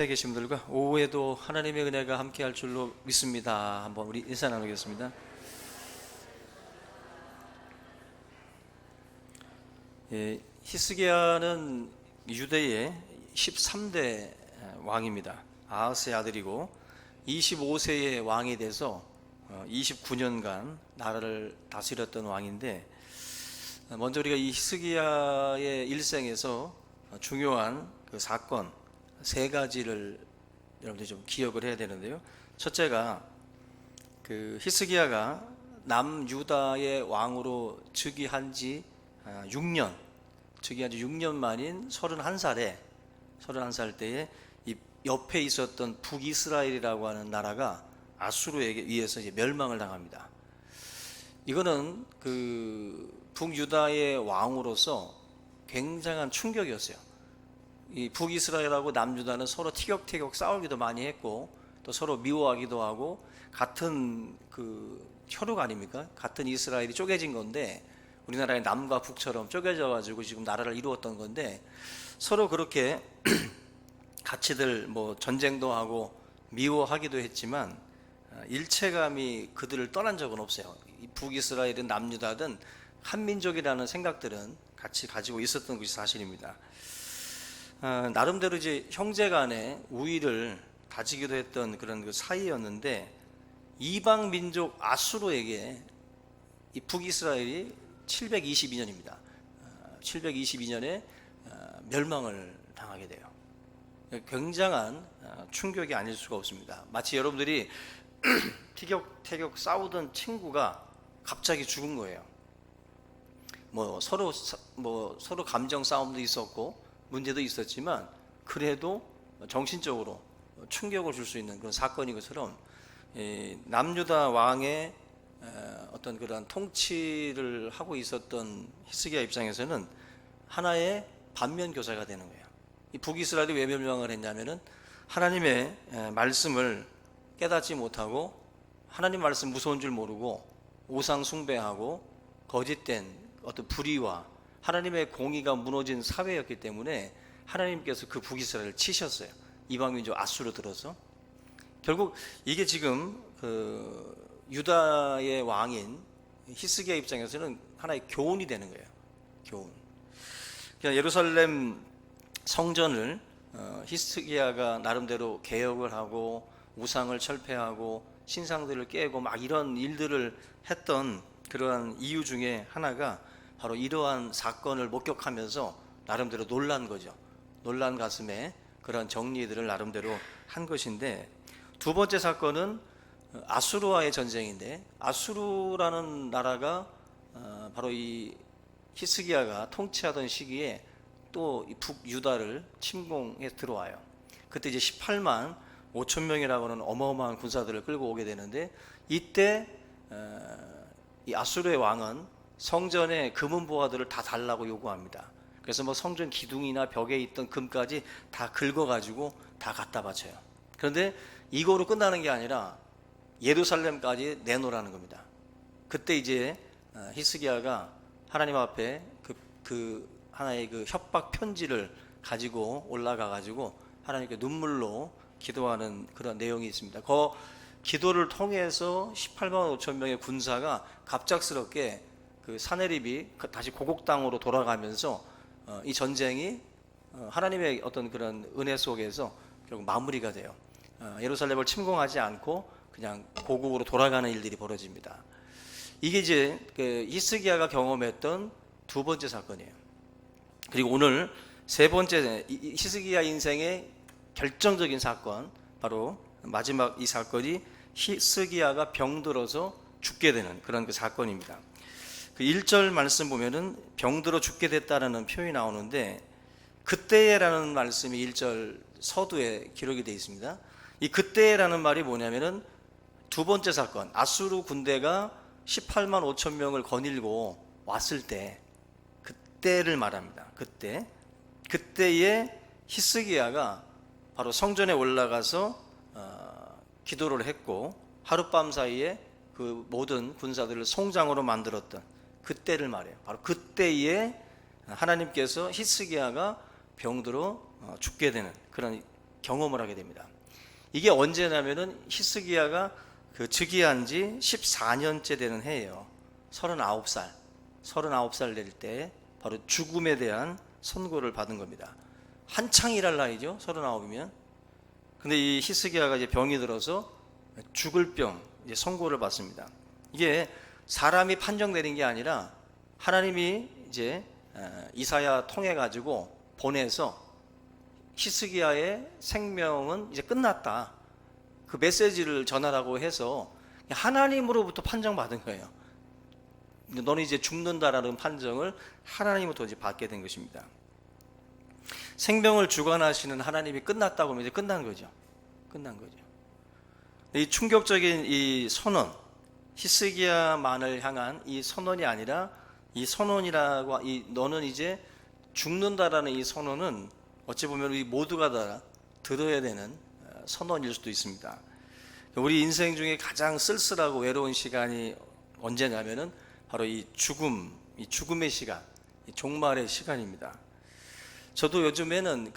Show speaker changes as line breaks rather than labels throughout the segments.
계신 분들과 오후에도 하나님의 은혜가 함께 할 줄로 믿습니다. 한번 우리 인사 나누겠습니다. 히스기야는 유대의 13대 왕입니다. 아하스의 아들이고 25세의 왕이 돼서 29년간 나라를 다스렸던 왕인데, 먼저 우리가 이 히스기야의 일생에서 중요한 그 사건 세 가지를 여러분들이 좀 기억을 해야 되는데요. 첫째가 그 히스기야가 남유다의 왕으로 즉위한 지 6년 만인 31살 때에 이 옆에 있었던 북이스라엘이라고 하는 나라가 아수르에게 의해서 이제 멸망을 당합니다. 이거는 그 북유다의 왕으로서 굉장한 충격이었어요. 이 북이스라엘하고 남유다는 서로 티격태격 싸우기도 많이 했고, 또 서로 미워하기도 하고, 같은 그 혈육 아닙니까? 같은 이스라엘이 쪼개진 건데, 우리나라의 남과 북처럼 쪼개져 가지고 지금 나라를 이루었던 건데, 서로 그렇게 같이들 뭐 전쟁도 하고 미워하기도 했지만 일체감이 그들을 떠난 적은 없어요. 이 북이스라엘은 남유다든 한민족이라는 생각들은 같이 가지고 있었던 것이 사실입니다. 나름대로 이제 형제간의 우위를 다지기도 했던 그런 그 사이였는데, 이방 민족 아수르에게 이 북이스라엘이 722년입니다. 722년에 멸망을 당하게 돼요. 굉장한 충격이 아닐 수가 없습니다. 마치 여러분들이 티격태격 싸우던 친구가 갑자기 죽은 거예요. 서로 감정 싸움도 있었고 문제도 있었지만, 그래도 정신적으로 충격을 줄 수 있는 그런 사건인 것처럼 남유다 왕의 어떤 그런 통치를 하고 있었던 히스기야 입장에서는 하나의 반면 교사가 되는 거예요. 이 북이스라엘이 왜 멸망을 했냐면은 하나님의 말씀을 깨닫지 못하고, 하나님 말씀 무서운 줄 모르고 우상 숭배하고 거짓된 어떤 불의와 하나님의 공의가 무너진 사회였기 때문에 하나님께서 그 북이스라엘을 치셨어요. 이방민족 아수르 들어서. 결국 이게 지금 그 유다의 왕인 히스기야 입장에서는 하나의 교훈이 되는 거예요. 교훈. 그러니까 예루살렘 성전을 히스기야가 나름대로 개혁을 하고 우상을 철폐하고 신상들을 깨고 막 이런 일들을 했던 그러한 이유 중에 하나가 바로 이러한 사건을 목격하면서 나름대로 놀란 거죠. 놀란 가슴에 그런 정리들을 나름대로 한 것인데, 두 번째 사건은 아수르와의 전쟁인데, 아수르라는 나라가 바로 이 히스기야가 통치하던 시기에 또 이 북유다를 침공해 들어와요. 그때 이제 18만 5천 명이라고 하는 어마어마한 군사들을 끌고 오게 되는데, 이때 이 아수르의 왕은 성전의 금은 보화들을 다 달라고 요구합니다. 그래서 뭐 성전 기둥이나 벽에 있던 금까지 다 긁어가지고 다 갖다 바쳐요. 그런데 이거로 끝나는 게 아니라 예루살렘까지 내놓으라는 겁니다. 그때 이제 히스기야가 하나님 앞에 그 하나의 그 협박 편지를 가지고 올라가가지고 하나님께 눈물로 기도하는 그런 내용이 있습니다. 그 기도를 통해서 18만 5천 명의 군사가 갑작스럽게 그 사내립이 다시 고국 땅으로 돌아가면서 이 전쟁이 하나님의 어떤 그런 은혜 속에서 결국 마무리가 돼요. 예루살렘을 침공하지 않고 그냥 고국으로 돌아가는 일들이 벌어집니다. 이게 이제 그 히스기야가 경험했던 두 번째 사건이에요. 그리고 오늘 세 번째 히스기야 인생의 결정적인 사건, 바로 마지막 이 사건이 히스기야가 병들어서 죽게 되는 그런 그 사건입니다. 그 1절 말씀 보면은 병들어 죽게 됐다라는 표현이 나오는데, 그때라는 말씀이 1절 서두에 기록이 되어 있습니다. 이 그때라는 말이 뭐냐면은 두 번째 사건, 아수르 군대가 18만 5천 명을 거닐고 왔을 때, 그때를 말합니다. 그때에 히스기야가 바로 성전에 올라가서 기도를 했고, 하룻밤 사이에 그 모든 군사들을 송장으로 만들었던 그때를 말해요. 바로 그때에 하나님께서 히스기야가 병들어 죽게 되는 그런 경험을 하게 됩니다. 이게 언제냐면은 히스기야가 그 즉위한 지 14년째 되는 해예요. 39살 될 때 바로 죽음에 대한 선고를 받은 겁니다. 한창 일할 나이죠. 39이면. 근데 이 히스기야가 이제 병이 들어서 죽을 병 이제 선고를 받습니다. 이게 사람이 판정 내린 게 아니라 하나님이 이제 이사야 통해 가지고 보내서 히스기야의 생명은 이제 끝났다. 그 메시지를 전하라고 해서 하나님으로부터 판정받은 거예요. 너는 이제 죽는다라는 판정을 하나님으로부터 이제 받게 된 것입니다. 생명을 주관하시는 하나님이 끝났다고 하면 이제 끝난 거죠. 끝난 거죠. 이 충격적인 이 선언, 히스기야만을 향한 이 선언이 아니라 이 선언이라고 너는 이제 죽는다라는 이 선언은 어찌 보면 우리 모두가 다 들어야 되는 선언일 수도 있습니다. 우리 인생 중에 가장 쓸쓸하고 외로운 시간이 언제냐면은 바로 이 죽음의 시간, 이 종말의 시간입니다. 저도 요즘에는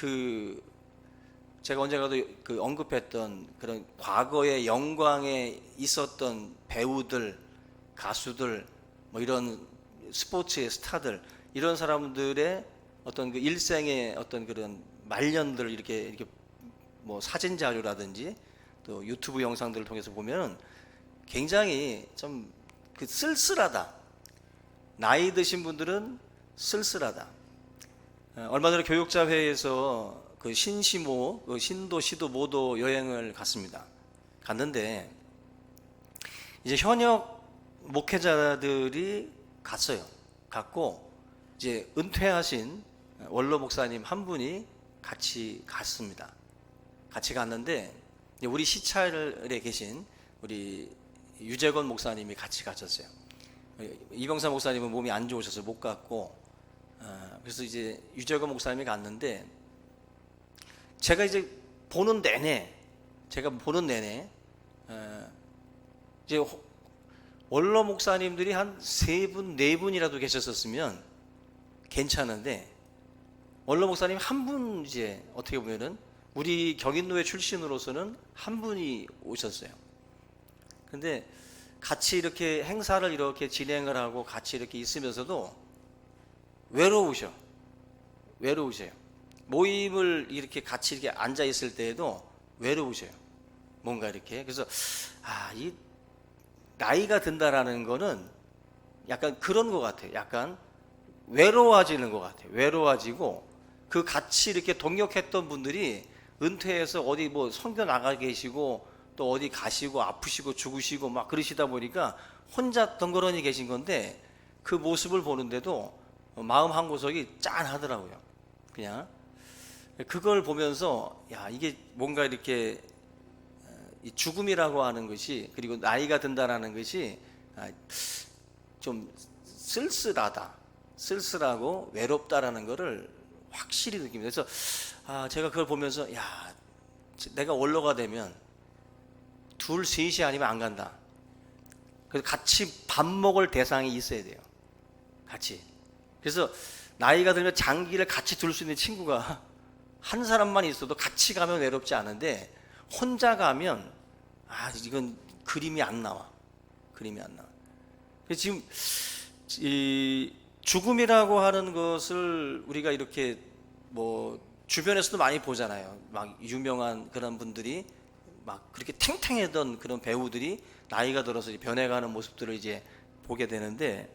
제가 언젠가도 언급했던 그런 과거의 영광에 있었던 배우들, 가수들, 뭐 이런 스포츠의 스타들, 이런 사람들의 어떤 그 일생의 어떤 그런 말년들을 이렇게 뭐 사진 자료라든지 또 유튜브 영상들을 통해서 보면 굉장히 좀 그 쓸쓸하다. 나이 드신 분들은 쓸쓸하다. 얼마 전에 교육자회에서 그 신시모, 신도, 시도, 모도 여행을 갔는데 이제 현역 목회자들이 갔고 이제 은퇴하신 원로 목사님 한 분이 같이 갔습니다. 같이 갔는데 우리 시찰에 계신 우리 유재건 목사님이 같이 가셨어요. 이병사 목사님은 몸이 안 좋으셔서 못 갔고, 그래서 이제 유재건 목사님이 갔는데 제가 보는 내내 이제 원로 목사님들이 한 3분, 4분이라도 계셨었으면 괜찮은데 원로 목사님 한 분 이제 어떻게 보면은 우리 경인노회 출신으로서는 한 분이 오셨어요. 근데 같이 이렇게 행사를 이렇게 진행을 하고 같이 이렇게 있으면서도 외로우셔요. 모임을 이렇게 같이 이렇게 앉아 있을 때에도 외로우셔요. 뭔가 이렇게. 그래서 이 나이가 든다라는 거는 약간 그런 것 같아요. 약간 외로워지는 것 같아요. 외로워지고 그 같이 이렇게 동역했던 분들이 은퇴해서 어디 뭐 선교 나가 계시고 또 어디 가시고 아프시고 죽으시고 막 그러시다 보니까 혼자 덩그러니 계신 건데 그 모습을 보는데도 마음 한구석이 짠하더라고요. 그냥 그걸 보면서 이게 뭔가 이렇게 이 죽음이라고 하는 것이 그리고 나이가 든다라는 것이 좀 쓸쓸하고 외롭다라는 것을 확실히 느낍니다. 그래서 제가 그걸 보면서 내가 원로가 되면 2, 3시 아니면 안 간다. 그래서 같이 밥 먹을 대상이 있어야 돼요. 같이. 그래서 나이가 들면 장기를 같이 둘 수 있는 친구가 한 사람만 있어도 같이 가면 외롭지 않은데 혼자 가면 이건 그림이 안 나와. 그래서 지금 이 죽음이라고 하는 것을 우리가 이렇게 뭐 주변에서도 많이 보잖아요. 막 유명한 그런 분들이 막 그렇게 탱탱하던 그런 배우들이 나이가 들어서 변해가는 모습들을 이제 보게 되는데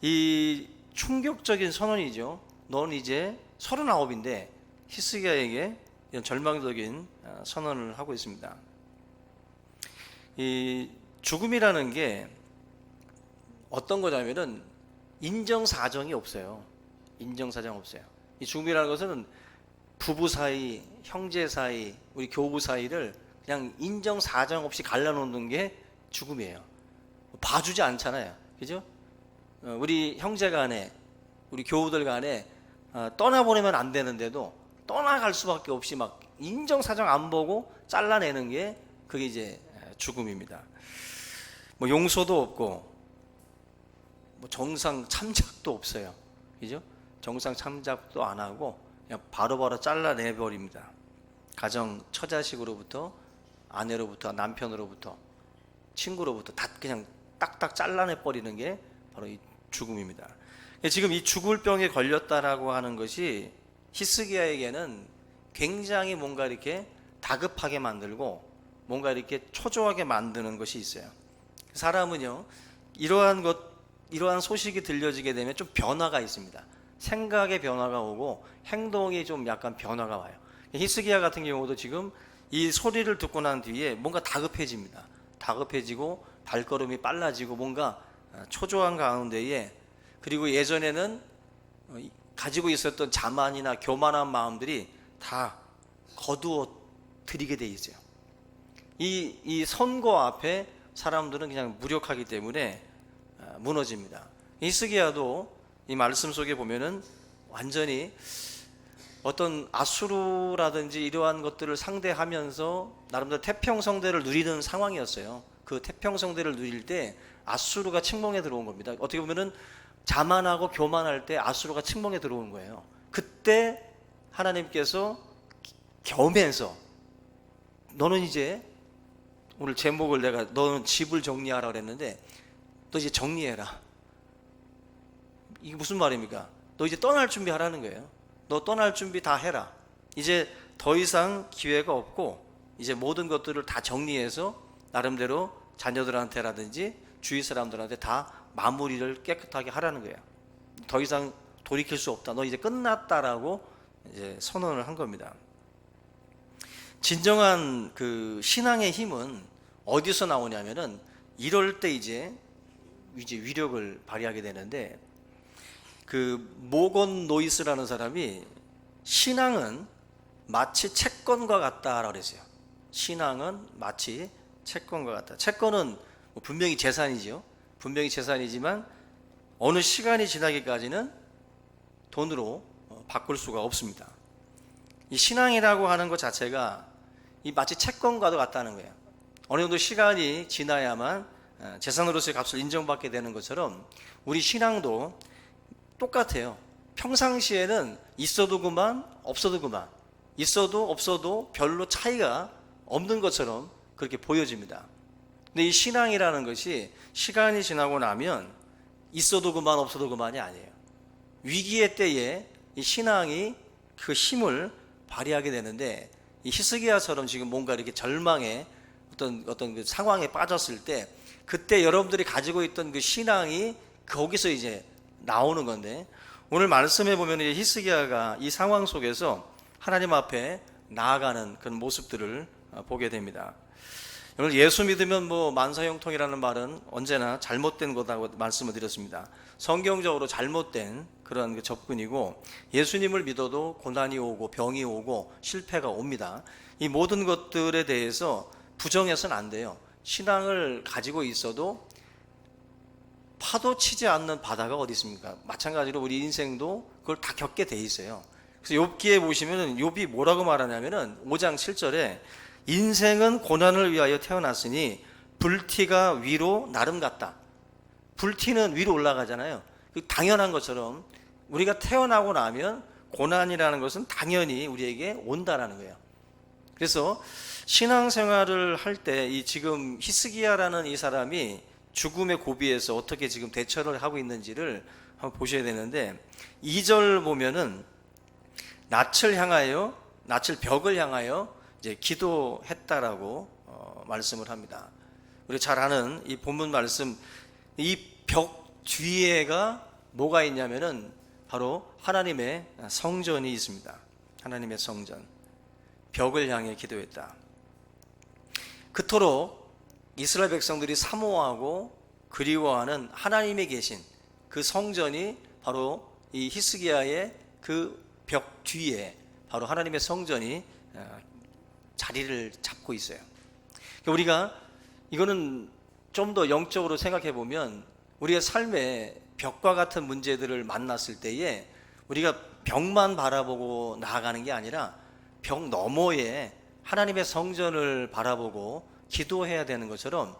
이 충격적인 선언이죠. 넌 이제 39인데 히스기야에게 이런 절망적인 선언을 하고 있습니다. 이 죽음이라는 게 어떤 거냐면은 인정사정이 없어요. 이 죽음이라는 것은 부부 사이, 형제 사이, 우리 교부 사이를 그냥 인정사정 없이 갈라놓는 게 죽음이에요. 봐주지 않잖아요. 그죠? 우리 형제 간에, 우리 교우들 간에 떠나보내면 안 되는데도 떠나갈 수밖에 없이 막 인정사정 안 보고 잘라내는 게 그게 이제 죽음입니다. 뭐 용서도 없고 뭐 정상 참작도 없어요. 그죠? 정상 참작도 안 하고 그냥 바로바로 잘라내버립니다. 가정 처자식으로부터, 아내로부터, 남편으로부터, 친구로부터 다 그냥 딱딱 잘라내 버리는 게 바로 이 죽음입니다. 지금 이 죽을 병에 걸렸다라고 하는 것이 히스기야에게는 굉장히 뭔가 이렇게 다급하게 만들고 뭔가 이렇게 초조하게 만드는 것이 있어요. 사람은요, 이러한 소식이 들려지게 되면 좀 변화가 있습니다. 생각의 변화가 오고 행동이 좀 약간 변화가 와요. 히스기야 같은 경우도 지금 이 소리를 듣고 난 뒤에 뭔가 다급해집니다. 다급해지고 발걸음이 빨라지고 뭔가 초조한 가운데에, 그리고 예전에는 가지고 있었던 자만이나 교만한 마음들이 다 거두어 들이게 돼 있어요. 이 선거 앞에 사람들은 그냥 무력하기 때문에 무너집니다. 히스기야도 이 말씀 속에 보면은 완전히 어떤 아수르라든지 이러한 것들을 상대하면서 나름대로 태평성대를 누리는 상황이었어요. 그 태평성대를 누릴 때 아수르가 침공에 들어온 겁니다. 어떻게 보면은 자만하고 교만할 때 아수르가 침공에 들어온 거예요. 그때 하나님께서 겸해서 너는 이제, 오늘 제목을 내가 너는 집을 정리하라 그랬는데 너 이제 정리해라. 이게 무슨 말입니까? 너 이제 떠날 준비하라는 거예요. 너 떠날 준비 다 해라. 이제 더 이상 기회가 없고 이제 모든 것들을 다 정리해서 나름대로 자녀들한테라든지 주위 사람들한테 다 마무리를 깨끗하게 하라는 거예요. 더 이상 돌이킬 수 없다. 너 이제 끝났다라고 이제 선언을 한 겁니다. 진정한 그 신앙의 힘은 어디서 나오냐면은 이럴 때 이제 위력을 발휘하게 되는데, 그 모건 노이스라는 사람이 신앙은 마치 채권과 같다라고 그랬어요. 신앙은 마치 채권과 같다. 채권은 분명히 재산이죠. 분명히 재산이지만 어느 시간이 지나기까지는 돈으로 바꿀 수가 없습니다. 이 신앙이라고 하는 것 자체가 이 마치 채권과도 같다는 거예요. 어느 정도 시간이 지나야만 재산으로서의 값을 인정받게 되는 것처럼 우리 신앙도 똑같아요. 평상시에는 있어도 그만, 없어도 그만, 있어도 없어도 별로 차이가 없는 것처럼 그렇게 보여집니다. 근데 이 신앙이라는 것이 시간이 지나고 나면 있어도 그만, 없어도 그만이 아니에요. 위기의 때에 이 신앙이 그 힘을 발휘하게 되는데, 이 히스기야처럼 지금 뭔가 이렇게 절망의 어떤 그 상황에 빠졌을 때, 그때 여러분들이 가지고 있던 그 신앙이 거기서 이제 나오는 건데, 오늘 말씀해 보면 히스기야가 이 상황 속에서 하나님 앞에 나아가는 그런 모습들을 보게 됩니다. 오늘 예수 믿으면 뭐 만사형통이라는 말은 언제나 잘못된 거다고 말씀을 드렸습니다. 성경적으로 잘못된 그런 그 접근이고, 예수님을 믿어도 고난이 오고 병이 오고 실패가 옵니다. 이 모든 것들에 대해서 부정해서는 안 돼요. 신앙을 가지고 있어도 파도 치지 않는 바다가 어디 있습니까? 마찬가지로 우리 인생도 그걸 다 겪게 돼 있어요. 그래서 욥기에 보시면은 욥이 뭐라고 말하냐면은 5장 7절에 인생은 고난을 위하여 태어났으니 불티가 위로 나름 같다. 불티는 위로 올라가잖아요. 당연한 것처럼 우리가 태어나고 나면 고난이라는 것은 당연히 우리에게 온다라는 거예요. 그래서 신앙생활을 할 때 이 지금 히스기야라는 이 사람이 죽음의 고비에서 어떻게 지금 대처를 하고 있는지를 한번 보셔야 되는데, 2절 보면은 낯을 벽을 향하여 이제 기도했다라고 말씀을 합니다. 우리 잘 아는 이 본문 말씀, 이 벽 뒤에가 뭐가 있냐면은 바로 하나님의 성전이 있습니다. 하나님의 성전. 벽을 향해 기도했다. 그토록 이스라엘 백성들이 사모하고 그리워하는 하나님이 계신 그 성전이 바로 이 히스기야의 그 벽 뒤에 바로 하나님의 성전이 자리를 잡고 있어요. 우리가 이거는 좀 더 영적으로 생각해 보면, 우리의 삶에 벽과 같은 문제들을 만났을 때에 우리가 벽만 바라보고 나아가는 게 아니라 벽 너머에 하나님의 성전을 바라보고 기도해야 되는 것처럼,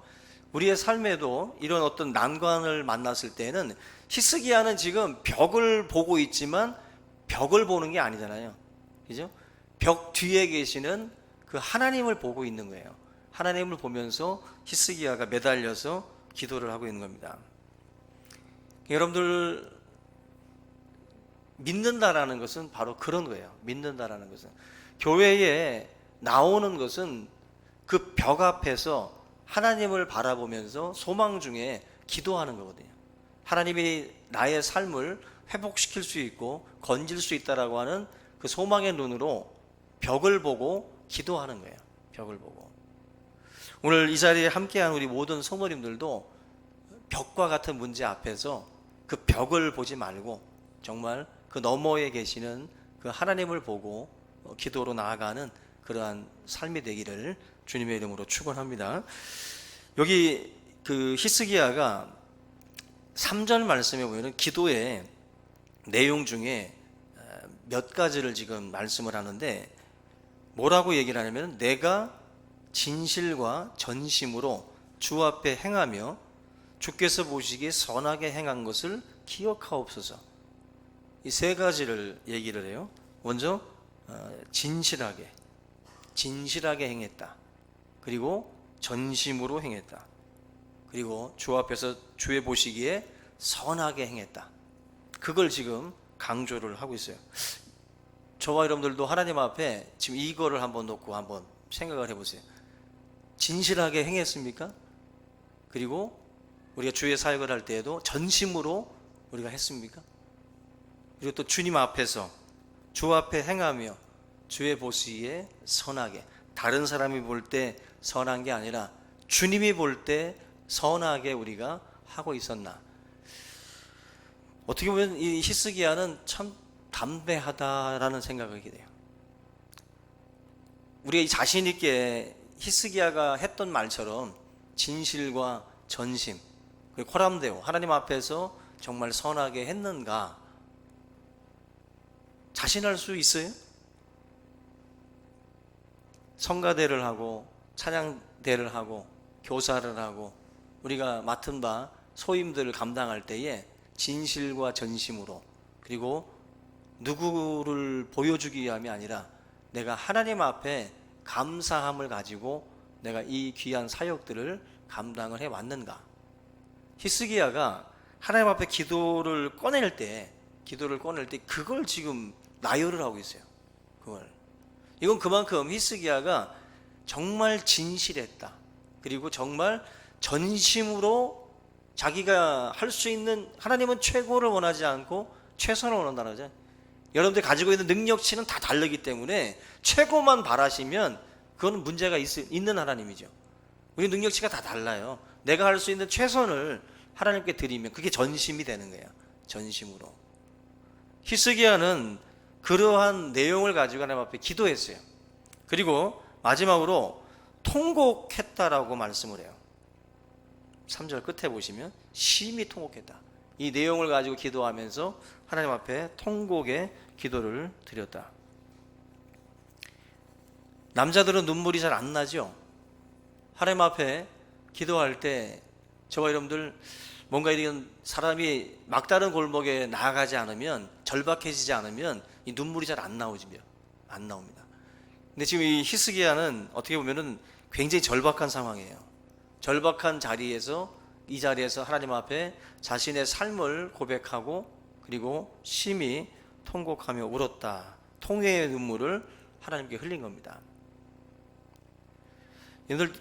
우리의 삶에도 이런 어떤 난관을 만났을 때는 히스기야는 지금 벽을 보고 있지만 벽을 보는 게 아니잖아요. 그죠? 벽 뒤에 계시는 그 하나님을 보고 있는 거예요. 하나님을 보면서 히스기야가 매달려서 기도를 하고 있는 겁니다. 여러분들, 믿는다라는 것은 바로 그런 거예요. 믿는다라는 것은, 교회에 나오는 것은 그 벽 앞에서 하나님을 바라보면서 소망 중에 기도하는 거거든요. 하나님이 나의 삶을 회복시킬 수 있고 건질 수 있다라고 하는 그 소망의 눈으로 벽을 보고 기도하는 거예요. 벽을 보고. 오늘 이 자리에 함께한 우리 모든 성도님들도 벽과 같은 문제 앞에서 그 벽을 보지 말고 정말 그 너머에 계시는 그 하나님을 보고 기도로 나아가는 그러한 삶이 되기를 주님의 이름으로 축원합니다. 여기 그 히스기야가 3절 말씀에 보면 기도의 내용 중에 몇 가지를 지금 말씀을 하는데, 뭐라고 얘기를 하냐면, 내가 진실과 전심으로 주 앞에 행하며 주께서 보시기에 선하게 행한 것을 기억하옵소서. 이 세 가지를 얘기를 해요. 먼저 진실하게 행했다. 그리고 전심으로 행했다. 그리고 주 앞에서 주의 보시기에 선하게 행했다. 그걸 지금 강조를 하고 있어요. 저와 여러분들도 하나님 앞에 지금 이거를 한번 놓고 한번 생각을 해보세요. 진실하게 행했습니까? 그리고 우리가 주의 사역을 할 때에도 전심으로 우리가 했습니까? 그리고 또 주님 앞에서 주 앞에 행하며 주의 보시기에 선하게, 다른 사람이 볼 때 선한 게 아니라 주님이 볼 때 선하게 우리가 하고 있었나. 어떻게 보면 이 히스기야는 참 담대하다라는 생각을 하게 돼요. 우리가 자신 있게 히스기야가 했던 말처럼 진실과 전심, 그리고 코람데오, 하나님 앞에서 정말 선하게 했는가 자신할 수 있어요? 성가대를 하고 찬양대를 하고 교사를 하고 우리가 맡은 바 소임들을 감당할 때에 진실과 전심으로, 그리고 누구를 보여주기 위함이 아니라 내가 하나님 앞에 감사함을 가지고 내가 이 귀한 사역들을 감당을 해 왔는가. 히스기야가 하나님 앞에 기도를 꺼낼 때 그걸 지금 나열을 하고 있어요. 이건 그만큼 히스기야가 정말 진실했다. 그리고 정말 전심으로 자기가 할 수 있는, 하나님은 최고를 원하지 않고 최선을 원한다는 거죠. 여러분들이 가지고 있는 능력치는 다 다르기 때문에 최고만 바라시면 그건 문제가 있는 하나님이죠. 우리 능력치가 다 달라요. 내가 할 수 있는 최선을 하나님께 드리면 그게 전심이 되는 거예요. 전심으로. 히스기야는 그러한 내용을 가지고 하나님 앞에 기도했어요. 그리고 마지막으로 통곡했다라고 말씀을 해요. 3절 끝에 보시면 심히 통곡했다. 이 내용을 가지고 기도하면서 하나님 앞에 통곡의 기도를 드렸다. 남자들은 눈물이 잘 안 나죠? 하나님 앞에 기도할 때 저와 여러분들 뭔가 이런 사람이 막다른 골목에 나아가지 않으면, 절박해지지 않으면 이 눈물이 잘 안 나옵니다. 근데 지금 이 히스기야는 어떻게 보면은 굉장히 절박한 상황이에요. 절박한 자리에서, 이 자리에서 하나님 앞에 자신의 삶을 고백하고 그리고 심히 통곡하며 울었다. 통회의 눈물을 하나님께 흘린 겁니다. 여러분들,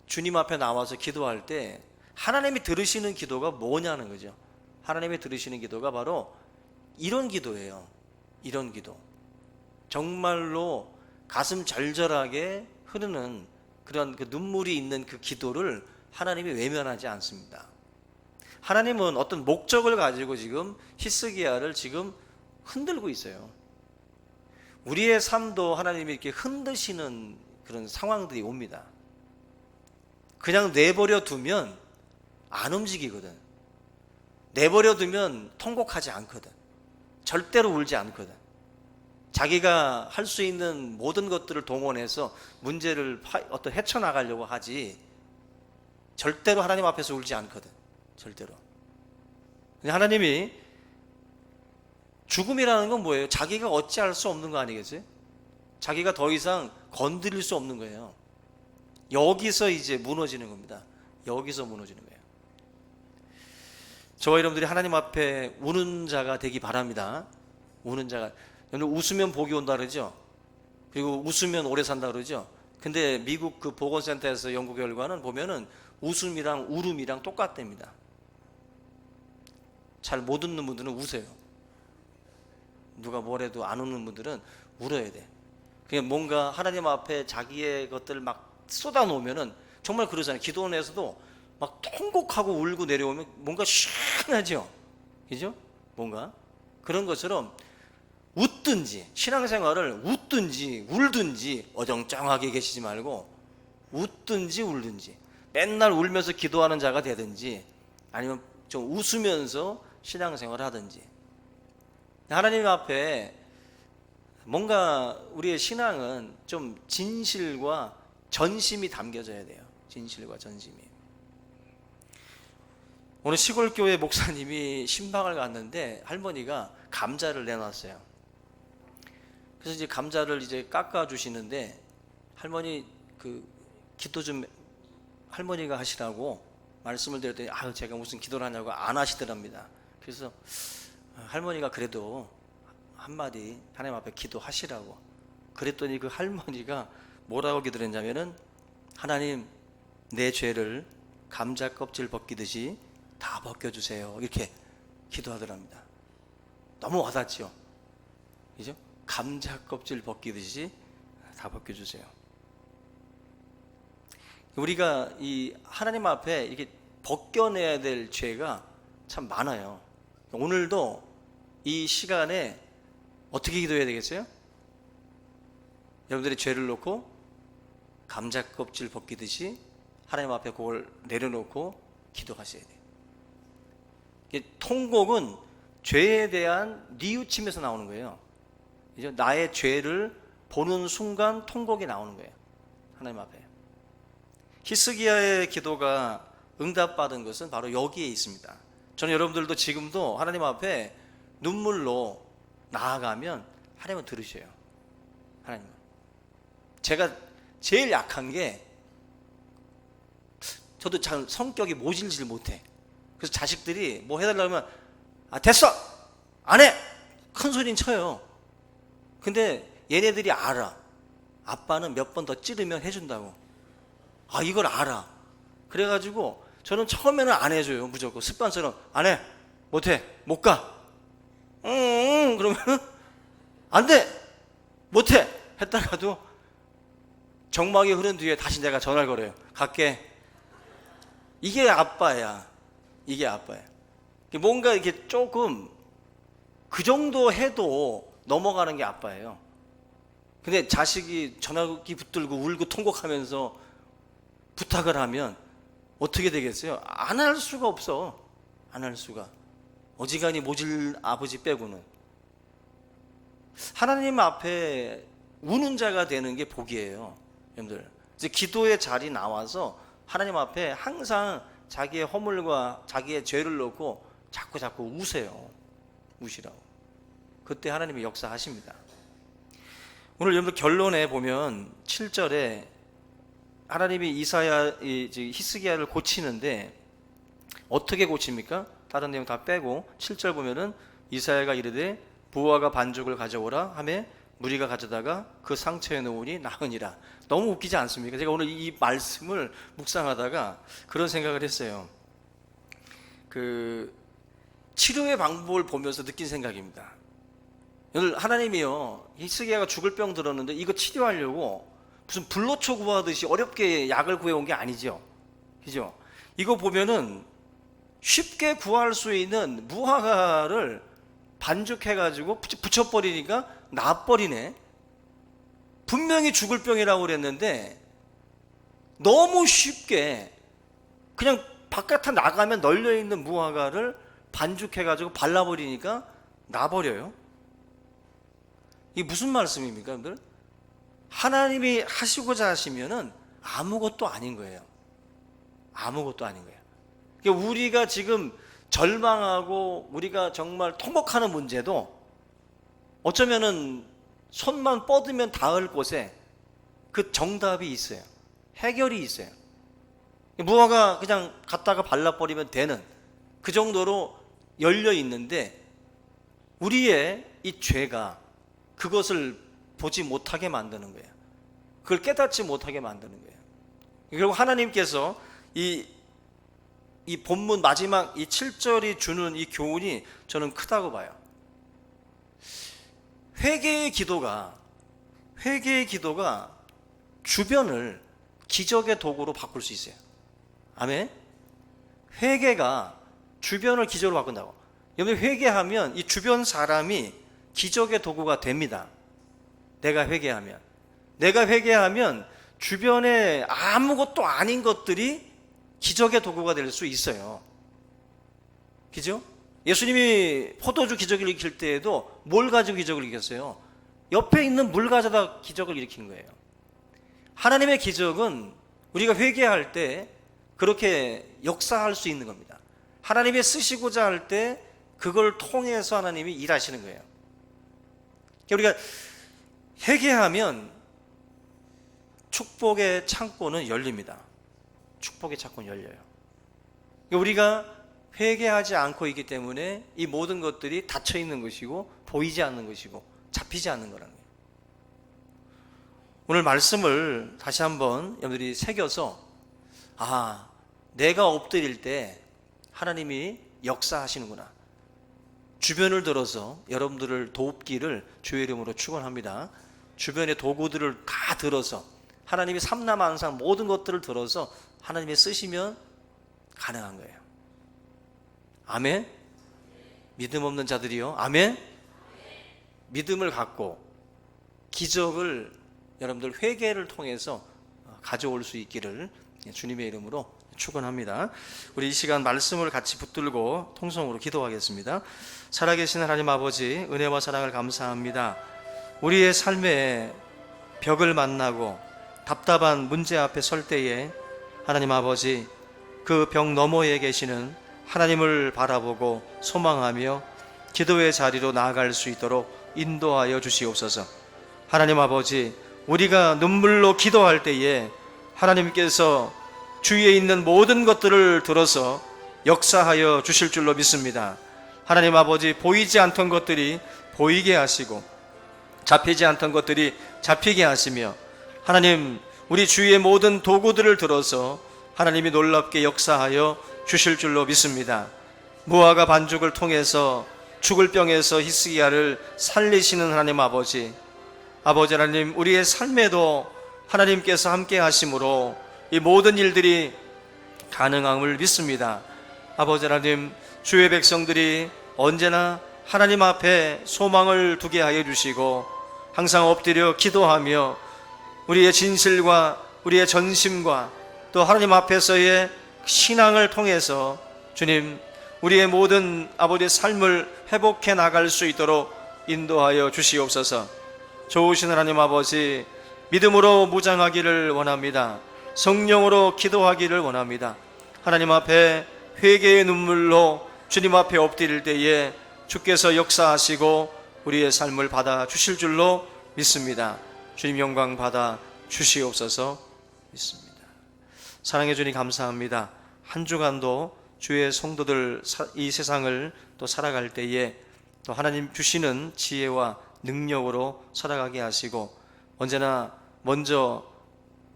주님 앞에 나와서 기도할 때 하나님이 들으시는 기도가 뭐냐는 거죠. 하나님이 들으시는 기도가 바로 이런 기도예요. 이런 기도. 정말로 가슴 절절하게 흐르는 그런 그 눈물이 있는 그 기도를 하나님이 외면하지 않습니다. 하나님은 어떤 목적을 가지고 지금 히스기야를 지금 흔들고 있어요. 우리의 삶도 하나님이 이렇게 흔드시는 그런 상황들이 옵니다. 그냥 내버려 두면 안 움직이거든. 내버려 두면 통곡하지 않거든. 절대로 울지 않거든. 자기가 할 수 있는 모든 것들을 동원해서 문제를 헤쳐나가려고 하지 절대로 하나님 앞에서 울지 않거든. 절대로. 하나님이, 죽음이라는 건 뭐예요? 자기가 어찌할 수 없는 거 아니겠어요? 자기가 더 이상 건드릴 수 없는 거예요. 여기서 이제 무너지는 겁니다. 여기서 무너지는 거예요. 저와 여러분들이 하나님 앞에 우는 자가 되기 바랍니다. 우는 자가. 여러분 웃으면 복이 온다 그러죠. 그리고 웃으면 오래 산다 그러죠. 근데 미국 그 보건센터에서 연구 결과는 보면은 웃음이랑 울음이랑 똑같답니다. 잘 못 웃는 분들은 우세요. 누가 뭐래도 안 웃는 분들은 울어야 돼. 그냥 뭔가 하나님 앞에 자기의 것들을 막 쏟아 놓으면은 정말 그러잖아요. 기도원에서도 막 통곡하고 울고 내려오면 뭔가 시원하죠. 그죠? 뭔가 그런 것처럼 웃든지, 신앙생활을 웃든지 울든지 어정쩡하게 계시지 말고 웃든지 울든지, 맨날 울면서 기도하는 자가 되든지 아니면 좀 웃으면서 신앙생활을 하든지. 하나님 앞에 뭔가 우리의 신앙은 좀 진실과 전심이 담겨져야 돼요. 진실과 전심이. 오늘 시골교회 목사님이 신방을 갔는데 할머니가 감자를 내놨어요. 그래서 이제 감자를 이제 깎아 주시는데 할머니 그 기도 좀 할머니가 하시라고 말씀을 드렸더니 아유 제가 무슨 기도를 하냐고 안 하시더랍니다. 그래서 할머니가 그래도 한마디 하나님 앞에 기도하시라고 그랬더니 그 할머니가 뭐라고 기도했냐면은 하나님 내 죄를 감자 껍질 벗기듯이 다 벗겨주세요 이렇게 기도하더랍니다. 너무 와닿죠. 그죠? 감자 껍질 벗기듯이 다 벗겨주세요. 우리가 이 하나님 앞에 이렇게 벗겨내야 될 죄가 참 많아요. 오늘도 이 시간에 어떻게 기도해야 되겠어요? 여러분들이 죄를 놓고 감자 껍질 벗기듯이 하나님 앞에 그걸 내려놓고 기도하셔야 돼요. 통곡은 죄에 대한 뉘우침에서 나오는 거예요. 나의 죄를 보는 순간 통곡이 나오는 거예요. 하나님 앞에. 히스기야의 기도가 응답받은 것은 바로 여기에 있습니다. 저는 여러분들도 지금도 하나님 앞에 눈물로 나아가면 하나님은 들으셔요. 하나님은. 제가 제일 약한 게 저도 잘 성격이 모질질 못해. 그래서 자식들이 뭐 해달라면 아 됐어! 안 해! 큰 소리는 쳐요. 근데 얘네들이 알아. 아빠는 몇 번 더 찌르면 해준다고. 아 이걸 알아. 그래가지고 저는 처음에는 안 해줘요. 무조건 습관처럼 안 해. 못해. 못 가. 그러면 안 돼. 못해. 했다가도 정막이 흐른 뒤에 다시 내가 전화를 걸어요. 갈게. 이게 아빠야. 이게 아빠야. 뭔가 이렇게 조금 그 정도 해도 넘어가는 게 아빠예요. 근데 자식이 전화기 붙들고 울고 통곡하면서 부탁을 하면 어떻게 되겠어요? 안 할 수가 없어. 안 할 수가. 어지간히 모질 아버지 빼고는. 하나님 앞에 우는 자가 되는 게 복이에요. 여러분들 이제 기도의 자리 나와서 하나님 앞에 항상 자기의 허물과 자기의 죄를 놓고 자꾸 우세요. 우시라고. 그때 하나님이 역사하십니다. 오늘 여러분 결론에 보면 7절에 하나님이 히스기야를 고치는데 어떻게 고칩니까? 다른 내용 다 빼고 7절 보면은 이사야가 이르되 부하가 반죽을 가져오라 하며 무리가 가져다가 그 상처에 놓으니 나으니라. 너무 웃기지 않습니까? 제가 오늘 이 말씀을 묵상하다가 그런 생각을 했어요. 그 치료의 방법을 보면서 느낀 생각입니다. 오늘 하나님이요 히스기야가 죽을 병 들었는데 이거 치료하려고 무슨 불로초 구하듯이 어렵게 약을 구해온 게 아니죠. 그죠? 이거 보면은 쉽게 구할 수 있는 무화과를 반죽해가지고 붙여버리니까 나버리네. 분명히 죽을 병이라고 그랬는데 너무 쉽게 그냥 바깥에 나가면 널려있는 무화과를 반죽해가지고 발라버리니까 나버려요. 이게 무슨 말씀입니까, 여러분들? 하나님이 하시고자 하시면은 아무것도 아닌 거예요. 아무것도 아닌 거예요. 그러니까 우리가 지금 절망하고 우리가 정말 통곡하는 문제도 어쩌면은 손만 뻗으면 닿을 곳에 그 정답이 있어요. 해결이 있어요. 무화과 그냥 갖다가 발라버리면 되는 그 정도로 열려 있는데, 우리의 이 죄가 그것을 보지 못하게 만드는 거예요. 그걸 깨닫지 못하게 만드는 거예요. 결국 하나님께서 이 본문 마지막 이 7절이 주는 이 교훈이 저는 크다고 봐요. 회개의 기도가 주변을 기적의 도구로 바꿀 수 있어요. 아멘. 회개가 주변을 기적으로 바꾼다고. 여러분, 회개하면 이 주변 사람이 기적의 도구가 됩니다. 내가 회개하면 주변에 아무것도 아닌 것들이 기적의 도구가 될 수 있어요. 그죠? 예수님이 포도주 기적을 일으킬 때에도 뭘 가지고 기적을 일으켰어요? 옆에 있는 물 가져다 기적을 일으킨 거예요. 하나님의 기적은 우리가 회개할 때 그렇게 역사할 수 있는 겁니다. 하나님이 쓰시고자 할 때 그걸 통해서 하나님이 일하시는 거예요. 우리가 회개하면 축복의 창고는 열립니다. 축복의 창고는 열려요. 우리가 회개하지 않고 있기 때문에 이 모든 것들이 닫혀 있는 것이고 보이지 않는 것이고 잡히지 않는 거라는 거예요. 오늘 말씀을 다시 한번 여러분들이 새겨서, 내가 엎드릴 때 하나님이 역사하시는구나. 주변을 들어서 여러분들을 돕기를 주의 이름으로 축원합니다. 주변의 도구들을 다 들어서 하나님이 삼라만상 모든 것들을 들어서 하나님이 쓰시면 가능한 거예요. 아멘. 믿음 없는 자들이요, 아멘. 믿음을 갖고 기적을 여러분들 회개를 통해서 가져올 수 있기를 주님의 이름으로 축원합니다. 우리 이 시간 말씀을 같이 붙들고 통성으로 기도하겠습니다. 살아계신 하나님 아버지, 은혜와 사랑을 감사합니다. 우리의 삶에 벽을 만나고 답답한 문제 앞에 설 때에 하나님 아버지, 그 벽 너머에 계시는 하나님을 바라보고 소망하며 기도의 자리로 나아갈 수 있도록 인도하여 주시옵소서. 하나님 아버지, 우리가 눈물로 기도할 때에 하나님께서 주위에 있는 모든 것들을 들어서 역사하여 주실 줄로 믿습니다. 하나님 아버지, 보이지 않던 것들이 보이게 하시고 잡히지 않던 것들이 잡히게 하시며, 하나님, 우리 주위의 모든 도구들을 들어서 하나님이 놀랍게 역사하여 주실 줄로 믿습니다. 무화과 반죽을 통해서 죽을 병에서 히스기야를 살리시는 하나님 아버지, 아버지 하나님, 우리의 삶에도 하나님께서 함께 하심으로 이 모든 일들이 가능함을 믿습니다. 아버지 하나님, 주의 백성들이 언제나 하나님 앞에 소망을 두게 하여 주시고 항상 엎드려 기도하며 우리의 진실과 우리의 전심과 또 하나님 앞에서의 신앙을 통해서 주님, 우리의 모든 아버지의 삶을 회복해 나갈 수 있도록 인도하여 주시옵소서. 좋으신 하나님 아버지, 믿음으로 무장하기를 원합니다. 성령으로 기도하기를 원합니다. 하나님 앞에 회개의 눈물로 주님 앞에 엎드릴 때에 주께서 역사하시고 우리의 삶을 받아 주실 줄로 믿습니다. 주님 영광 받아 주시옵소서. 믿습니다. 사랑해 주님 감사합니다. 한 주간도 주의 성도들 이 세상을 또 살아갈 때에 또 하나님 주시는 지혜와 능력으로 살아가게 하시고, 언제나 먼저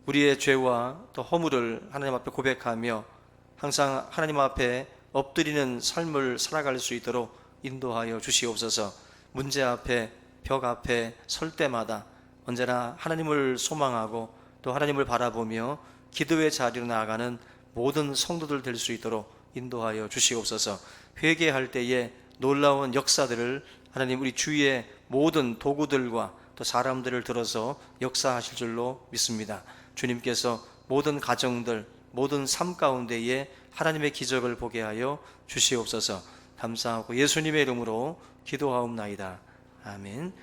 우리의 죄와 또 허물을 하나님 앞에 고백하며 항상 하나님 앞에 엎드리는 삶을 살아갈 수 있도록 인도하여 주시옵소서. 문제 앞에, 벽 앞에 설 때마다 언제나 하나님을 소망하고 또 하나님을 바라보며 기도의 자리로 나아가는 모든 성도들 될 수 있도록 인도하여 주시옵소서. 회개할 때에 놀라운 역사들을 하나님 우리 주위의 모든 도구들과 또 사람들을 들어서 역사하실 줄로 믿습니다. 주님께서 모든 가정들, 모든 삶 가운데에 하나님의 기적을 보게 하여 주시옵소서. 감사하고 예수님의 이름으로 기도하옵나이다. 아멘.